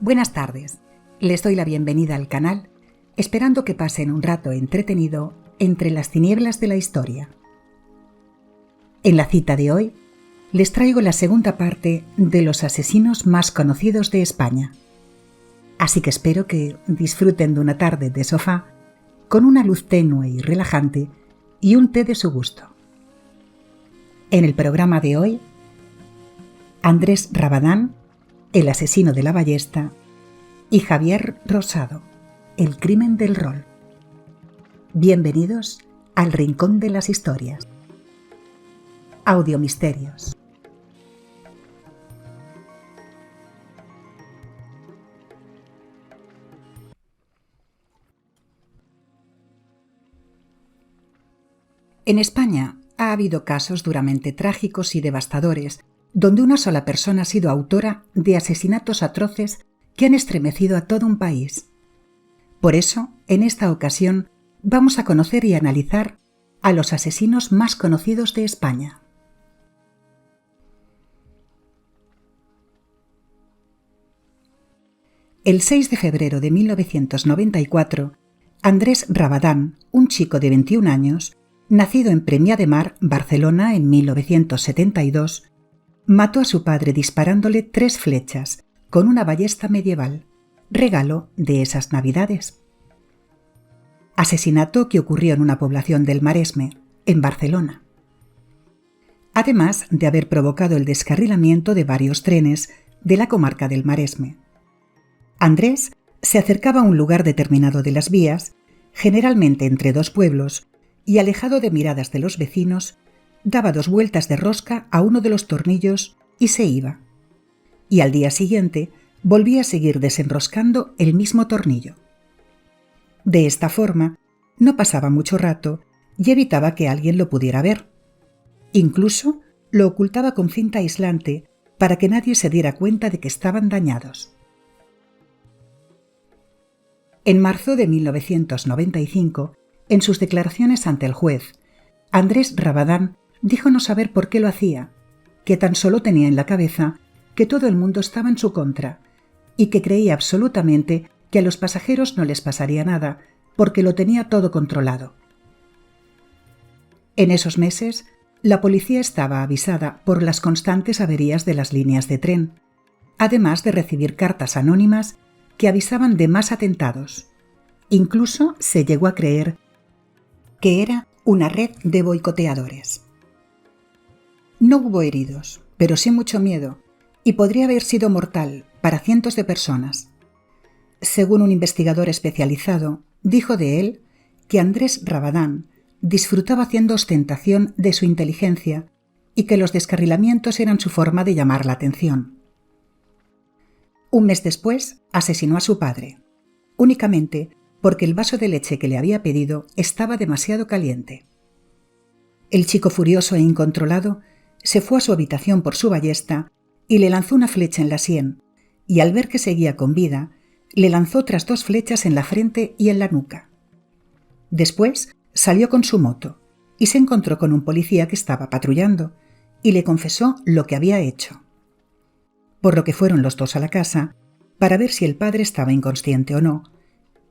Buenas tardes, les doy la bienvenida al canal, esperando que pasen un rato entretenido entre las tinieblas de la historia. En la cita de hoy, les traigo la segunda parte de los asesinos más conocidos de España. Así que espero que disfruten de una tarde de sofá con una luz tenue y relajante y un té de su gusto. En el programa de hoy, Andrés Rabadán, el asesino de la ballesta, y Javier Rosado, el crimen del rol. Bienvenidos al Rincón de las Historias. Audiomisterios. En España ha habido casos duramente trágicos y devastadores, donde una sola persona ha sido autora de asesinatos atroces que han estremecido a todo un país. Por eso, en esta ocasión, vamos a conocer y analizar a los asesinos más conocidos de España. El 6 de febrero de 1994, Andrés Rabadán, un chico de 21 años, nacido en Premià de Mar, Barcelona, en 1972, mató a su padre disparándole 3 flechas con una ballesta medieval, regalo de esas Navidades. Asesinato que ocurrió en una población del Maresme, en Barcelona. Además de haber provocado el descarrilamiento de varios trenes de la comarca del Maresme. Andrés se acercaba a un lugar determinado de las vías, generalmente entre dos pueblos, y alejado de miradas de los vecinos, daba 2 vueltas de rosca a uno de los tornillos y se iba. Y al día siguiente volvía a seguir desenroscando el mismo tornillo. De esta forma, no pasaba mucho rato y evitaba que alguien lo pudiera ver. Incluso lo ocultaba con cinta aislante para que nadie se diera cuenta de que estaban dañados. En marzo de 1995, en sus declaraciones ante el juez, Andrés Rabadán dijo no saber por qué lo hacía, que tan solo tenía en la cabeza que todo el mundo estaba en su contra y que creía absolutamente que a los pasajeros no les pasaría nada porque lo tenía todo controlado. En esos meses, la policía estaba avisada por las constantes averías de las líneas de tren, además de recibir cartas anónimas que avisaban de más atentados. Incluso se llegó a creer que era una red de boicoteadores. No hubo heridos, pero sí mucho miedo, y podría haber sido mortal para cientos de personas. Según un investigador especializado, dijo de él que Andrés Rabadán disfrutaba haciendo ostentación de su inteligencia y que los descarrilamientos eran su forma de llamar la atención. Un mes después, asesinó a su padre, únicamente porque el vaso de leche que le había pedido estaba demasiado caliente. El chico furioso e incontrolado se fue a su habitación por su ballesta y le lanzó una flecha en la sien, y al ver que seguía con vida, le lanzó otras 2 flechas en la frente y en la nuca. Después salió con su moto y se encontró con un policía que estaba patrullando y le confesó lo que había hecho. Por lo que fueron los 2 a la casa para ver si el padre estaba inconsciente o no,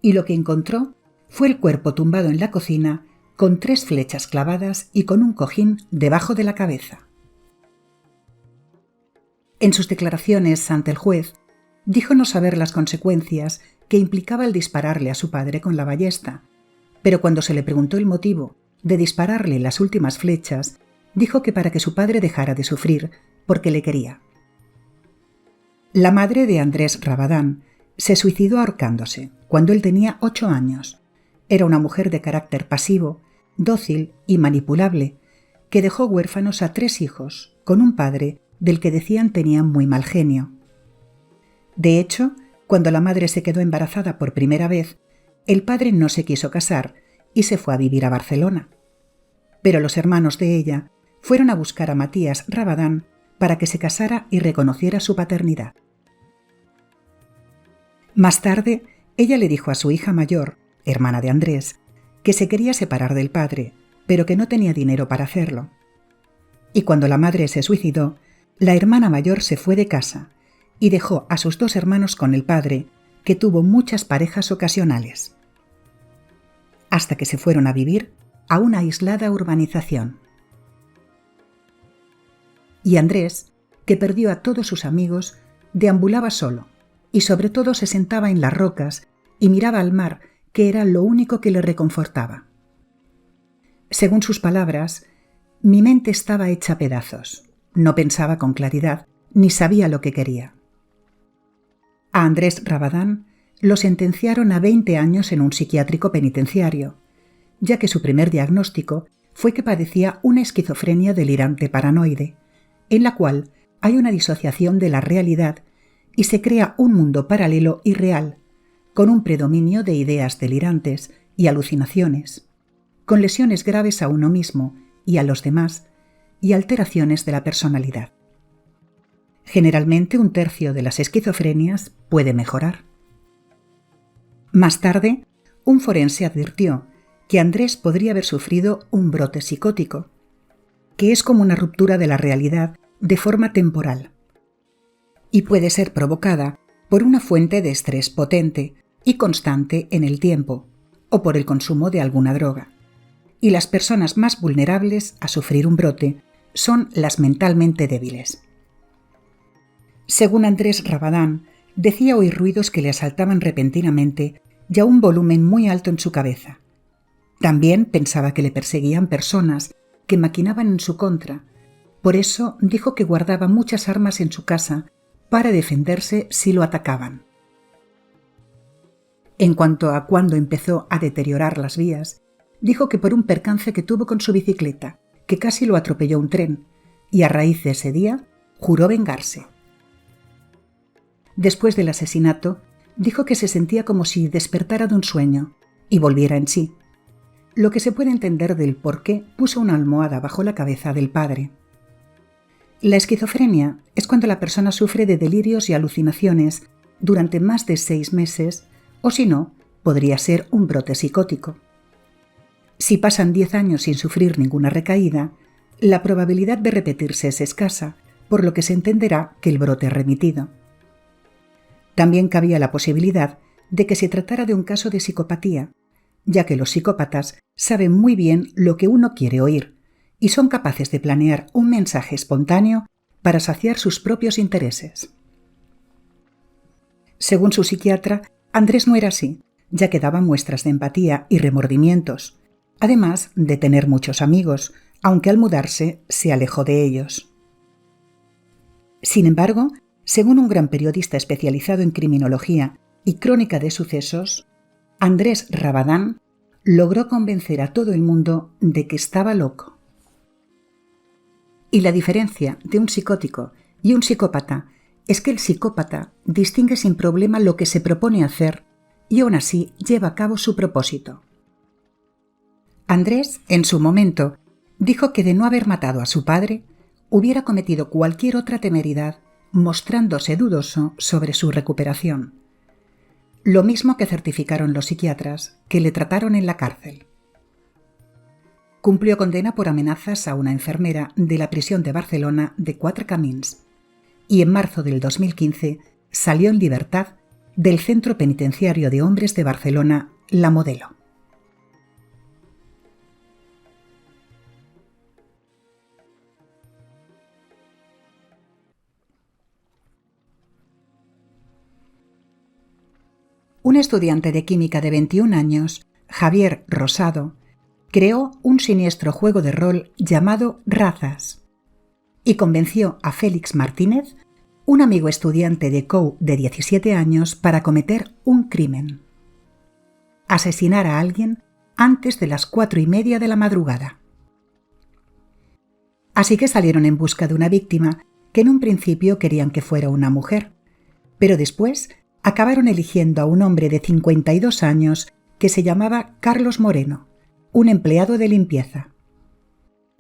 y lo que encontró fue el cuerpo tumbado en la cocina con 3 flechas clavadas y con un cojín debajo de la cabeza. En sus declaraciones ante el juez, dijo no saber las consecuencias que implicaba el dispararle a su padre con la ballesta, pero cuando se le preguntó el motivo de dispararle las últimas flechas, dijo que para que su padre dejara de sufrir porque le quería. La madre de Andrés Rabadán se suicidó ahorcándose cuando él tenía 8 años. Era una mujer de carácter pasivo, dócil y manipulable, que dejó huérfanos a 3 hijos, con un padre del que decían tenía muy mal genio. De hecho, cuando la madre se quedó embarazada por primera vez, el padre no se quiso casar y se fue a vivir a Barcelona. Pero los hermanos de ella fueron a buscar a Matías Rabadán para que se casara y reconociera su paternidad. Más tarde, ella le dijo a su hija mayor, hermana de Andrés, que se quería separar del padre, pero que no tenía dinero para hacerlo. Y cuando la madre se suicidó, la hermana mayor se fue de casa y dejó a sus 2 hermanos con el padre, que tuvo muchas parejas ocasionales, hasta que se fueron a vivir a una aislada urbanización. Y Andrés, que perdió a todos sus amigos, deambulaba solo y sobre todo se sentaba en las rocas y miraba al mar, que era lo único que le reconfortaba. Según sus palabras, mi mente estaba hecha pedazos, no pensaba con claridad ni sabía lo que quería. A Andrés Rabadán lo sentenciaron a 20 años en un psiquiátrico penitenciario, ya que su primer diagnóstico fue que padecía una esquizofrenia delirante paranoide, en la cual hay una disociación de la realidad y se crea un mundo paralelo y real, con un predominio de ideas delirantes y alucinaciones, con lesiones graves a uno mismo y a los demás, y alteraciones de la personalidad. Generalmente 1/3 de las esquizofrenias puede mejorar. Más tarde, un forense advirtió que Andrés podría haber sufrido un brote psicótico, que es como una ruptura de la realidad de forma temporal, y puede ser provocada por una fuente de estrés potente y constante en el tiempo, o por el consumo de alguna droga. Y las personas más vulnerables a sufrir un brote son las mentalmente débiles. Según Andrés Rabadán, decía oír ruidos que le asaltaban repentinamente y a un volumen muy alto en su cabeza. También pensaba que le perseguían personas que maquinaban en su contra. Por eso dijo que guardaba muchas armas en su casa para defenderse si lo atacaban. En cuanto a cuándo empezó a deteriorar las vías, dijo que por un percance que tuvo con su bicicleta, que casi lo atropelló un tren, y a raíz de ese día juró vengarse. Después del asesinato, dijo que se sentía como si despertara de un sueño y volviera en sí, lo que se puede entender del por qué puso una almohada bajo la cabeza del padre. La esquizofrenia es cuando la persona sufre de delirios y alucinaciones durante más de 6 meses, o si no, podría ser un brote psicótico. Si pasan 10 años sin sufrir ninguna recaída, la probabilidad de repetirse es escasa, por lo que se entenderá que el brote ha remitido. También cabía la posibilidad de que se tratara de un caso de psicopatía, ya que los psicópatas saben muy bien lo que uno quiere oír y son capaces de planear un mensaje espontáneo para saciar sus propios intereses. Según su psiquiatra, Andrés no era así, ya que daba muestras de empatía y remordimientos, además de tener muchos amigos, aunque al mudarse se alejó de ellos. Sin embargo, según un gran periodista especializado en criminología y crónica de sucesos, Andrés Rabadán logró convencer a todo el mundo de que estaba loco. Y la diferencia de un psicótico y un psicópata es que el psicópata distingue sin problema lo que se propone hacer y aún así lleva a cabo su propósito. Andrés, en su momento, dijo que de no haber matado a su padre, hubiera cometido cualquier otra temeridad, mostrándose dudoso sobre su recuperación. Lo mismo que certificaron los psiquiatras que le trataron en la cárcel. Cumplió condena por amenazas a una enfermera de la prisión de Barcelona de Quatre Camins y en marzo del 2015 salió en libertad del Centro Penitenciario de Hombres de Barcelona, La Modelo. Un estudiante de química de 21 años, Javier Rosado, creó un siniestro juego de rol llamado Razas y convenció a Félix Martínez, un amigo estudiante de COU de 17 años, para cometer un crimen: asesinar a alguien antes de las 4:30 de la madrugada. Así que salieron en busca de una víctima que en un principio querían que fuera una mujer, pero después acabaron eligiendo a un hombre de 52 años que se llamaba Carlos Moreno, un empleado de limpieza.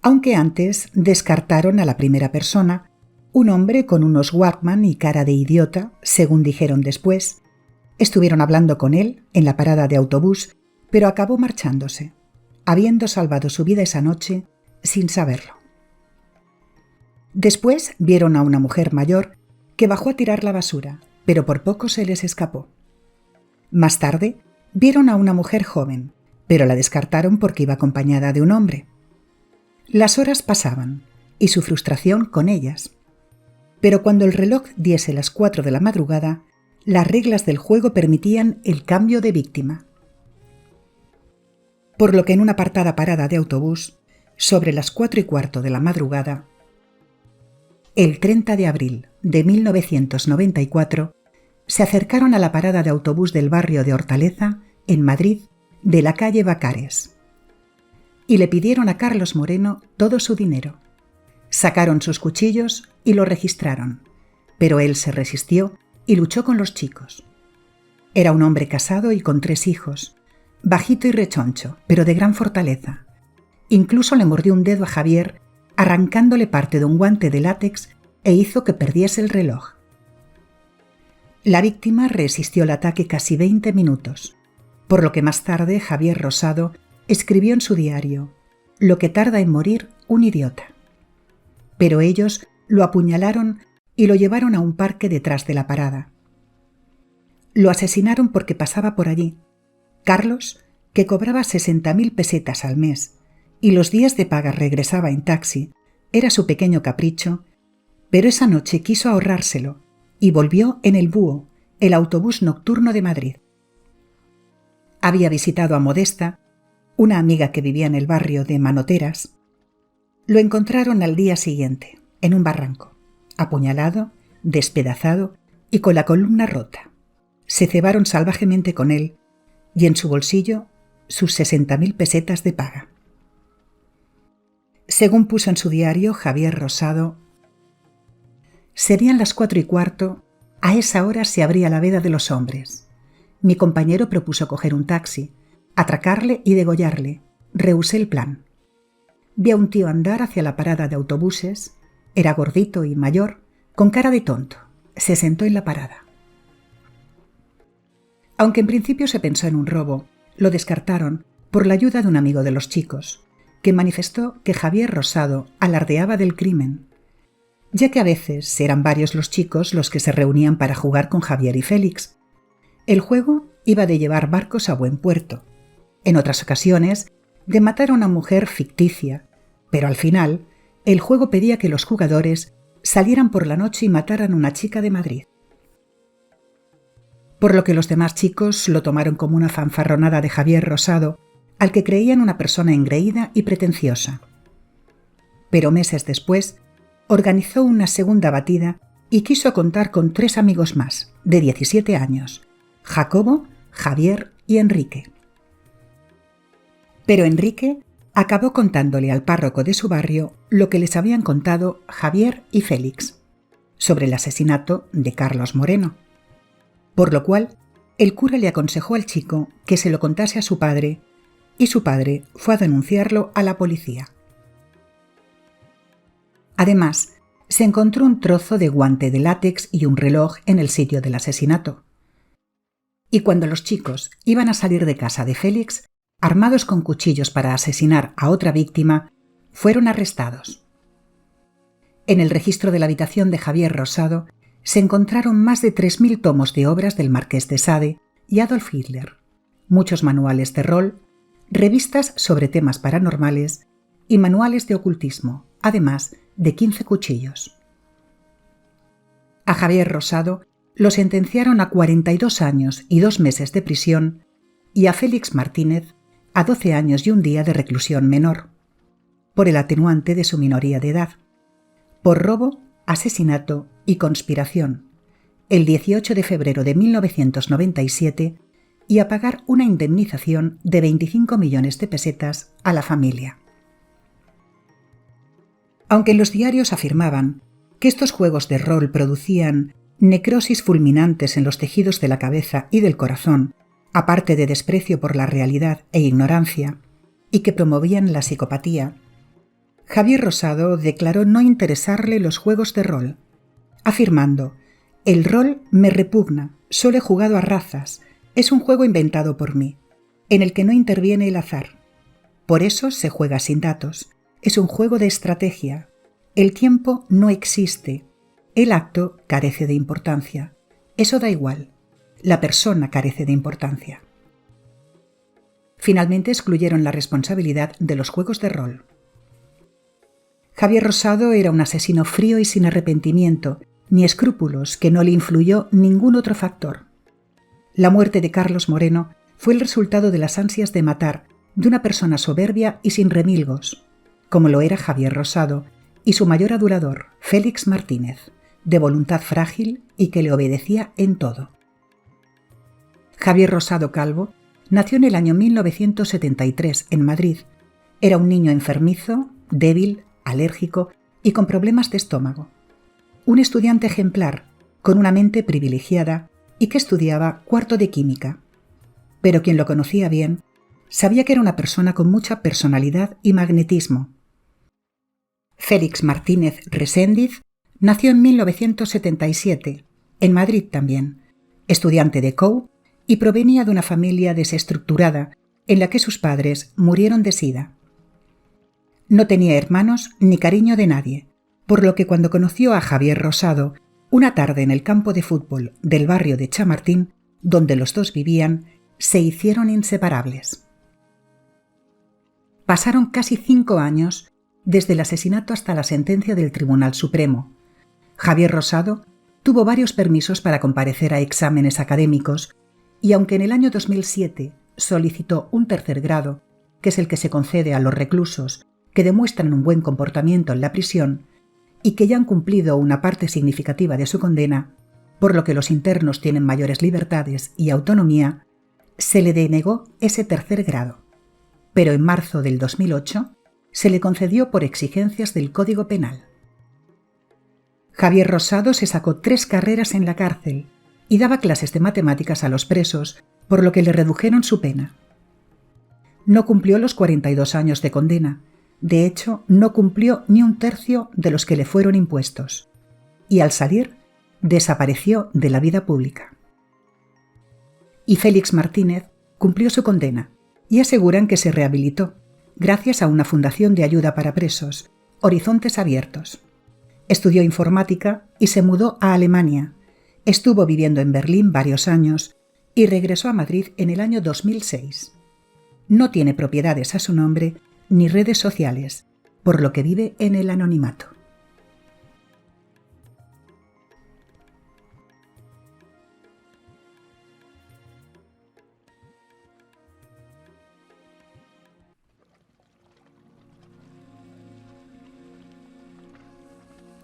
Aunque antes descartaron a la primera persona, un hombre con unos Walkman y cara de idiota, según dijeron después. Estuvieron hablando con él en la parada de autobús, pero acabó marchándose, habiendo salvado su vida esa noche sin saberlo. Después vieron a una mujer mayor que bajó a tirar la basura, pero por poco se les escapó. Más tarde, vieron a una mujer joven, pero la descartaron porque iba acompañada de un hombre. Las horas pasaban, y su frustración con ellas. Pero cuando el reloj diese las 4 de la madrugada, las reglas del juego permitían el cambio de víctima. Por lo que en una apartada parada de autobús, sobre las 4:15 de la madrugada, el 30 de abril de 1994, se acercaron a la parada de autobús del barrio de Hortaleza, en Madrid, de la calle Bacares, y le pidieron a Carlos Moreno todo su dinero. Sacaron sus cuchillos y lo registraron, pero él se resistió y luchó con los chicos. Era un hombre casado y con 3 hijos, bajito y rechoncho, pero de gran fortaleza. Incluso le mordió un dedo a Javier, arrancándole parte de un guante de látex e hizo que perdiese el reloj. La víctima resistió el ataque casi 20 minutos, por lo que más tarde Javier Rosado escribió en su diario: «Lo que tarda en morir un idiota». Pero ellos lo apuñalaron y lo llevaron a un parque detrás de la parada. Lo asesinaron porque pasaba por allí. Carlos, que cobraba 60.000 pesetas al mes y los días de paga regresaba en taxi, era su pequeño capricho, pero esa noche quiso ahorrárselo y volvió en el Búho, el autobús nocturno de Madrid. Había visitado a Modesta, una amiga que vivía en el barrio de Manoteras. Lo encontraron al día siguiente, en un barranco, apuñalado, despedazado y con la columna rota. Se cebaron salvajemente con él y en su bolsillo sus 60.000 pesetas de paga. Según puso en su diario Javier Rosado, serían las 4:15, a esa hora se abría la veda de los hombres. Mi compañero propuso coger un taxi, atracarle y degollarle. Rehusé el plan. Vi a un tío andar hacia la parada de autobuses. Era gordito y mayor, con cara de tonto. Se sentó en la parada. Aunque en principio se pensó en un robo, lo descartaron por la ayuda de un amigo de los chicos, que manifestó que Javier Rosado alardeaba del crimen, ya que a veces eran varios los chicos los que se reunían para jugar con Javier y Félix. El juego iba de llevar barcos a buen puerto. En otras ocasiones, de matar a una mujer ficticia, pero al final, el juego pedía que los jugadores salieran por la noche y mataran a una chica de Madrid. Por lo que los demás chicos lo tomaron como una fanfarronada de Javier Rosado, al que creían una persona engreída y pretenciosa. Pero meses después, organizó una segunda batida y quiso contar con 3 amigos más, de 17 años, Jacobo, Javier y Enrique. Pero Enrique acabó contándole al párroco de su barrio lo que les habían contado Javier y Félix sobre el asesinato de Carlos Moreno, por lo cual el cura le aconsejó al chico que se lo contase a su padre y su padre fue a denunciarlo a la policía. Además, se encontró un trozo de guante de látex y un reloj en el sitio del asesinato. Y cuando los chicos iban a salir de casa de Félix, armados con cuchillos para asesinar a otra víctima, fueron arrestados. En el registro de la habitación de Javier Rosado se encontraron más de 3.000 tomos de obras del Marqués de Sade y Adolf Hitler, muchos manuales de rol, revistas sobre temas paranormales y manuales de ocultismo, además de 15 cuchillos. A Javier Rosado lo sentenciaron a 42 años y 2 meses de prisión y a Félix Martínez a 12 años y 1 día de reclusión menor, por el atenuante de su minoría de edad, por robo, asesinato y conspiración, el 18 de febrero de 1997, y a pagar una indemnización de 25 millones de pesetas a la familia. Aunque en los diarios afirmaban que estos juegos de rol producían necrosis fulminantes en los tejidos de la cabeza y del corazón, aparte de desprecio por la realidad e ignorancia, y que promovían la psicopatía, Javier Rosado declaró no interesarle los juegos de rol, afirmando: «El rol me repugna, solo he jugado a razas, es un juego inventado por mí, en el que no interviene el azar. Por eso se juega sin datos, es un juego de estrategia. El tiempo no existe, El acto carece de importancia. Eso da igual. La persona carece de importancia. Finalmente excluyeron la responsabilidad de los juegos de rol. Javier Rosado era un asesino frío y sin arrepentimiento, ni escrúpulos, que no le influyó ningún otro factor. La muerte de Carlos Moreno fue el resultado de las ansias de matar de una persona soberbia y sin remilgos, como lo era Javier Rosado y su mayor adulador, Félix Martínez, de voluntad frágil y que le obedecía en todo. Javier Rosado Calvo nació en el año 1973 en Madrid. Era un niño enfermizo, débil, alérgico y con problemas de estómago. Un estudiante ejemplar, con una mente privilegiada y que estudiaba cuarto de química. Pero quien lo conocía bien sabía que era una persona con mucha personalidad y magnetismo. Félix Martínez Reséndiz nació en 1977, en Madrid también, estudiante de COU y provenía de una familia desestructurada en la que sus padres murieron de sida. No tenía hermanos ni cariño de nadie, por lo que cuando conoció a Javier Rosado, una tarde en el campo de fútbol del barrio de Chamartín, donde los dos vivían, se hicieron inseparables. Pasaron casi 5 años desde el asesinato hasta la sentencia del Tribunal Supremo. Javier Rosado tuvo varios permisos para comparecer a exámenes académicos y aunque en el año 2007 solicitó un tercer grado, que es el que se concede a los reclusos que demuestran un buen comportamiento en la prisión y que ya han cumplido una parte significativa de su condena, por lo que los internos tienen mayores libertades y autonomía, se le denegó ese tercer grado. Pero en marzo del 2008 se le concedió por exigencias del Código Penal. Javier Rosado se sacó 3 carreras en la cárcel y daba clases de matemáticas a los presos, por lo que le redujeron su pena. No cumplió los 42 años de condena. De hecho, no cumplió ni un tercio de los que le fueron impuestos. Y al salir, desapareció de la vida pública. Y Félix Martínez cumplió su condena y aseguran que se rehabilitó, gracias a una fundación de ayuda para presos, Horizontes Abiertos. Estudió informática y se mudó a Alemania. Estuvo viviendo en Berlín varios años y regresó a Madrid en el año 2006. No tiene propiedades a su nombre ni redes sociales, por lo que vive en el anonimato.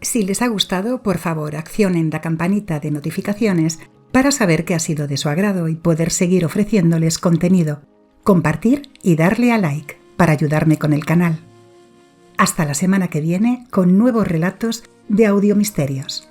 Si les ha gustado, por favor, accionen la campanita de notificaciones para saber que ha sido de su agrado y poder seguir ofreciéndoles contenido, compartir y darle a like para ayudarme con el canal. Hasta la semana que viene con nuevos relatos de Audiomisterios.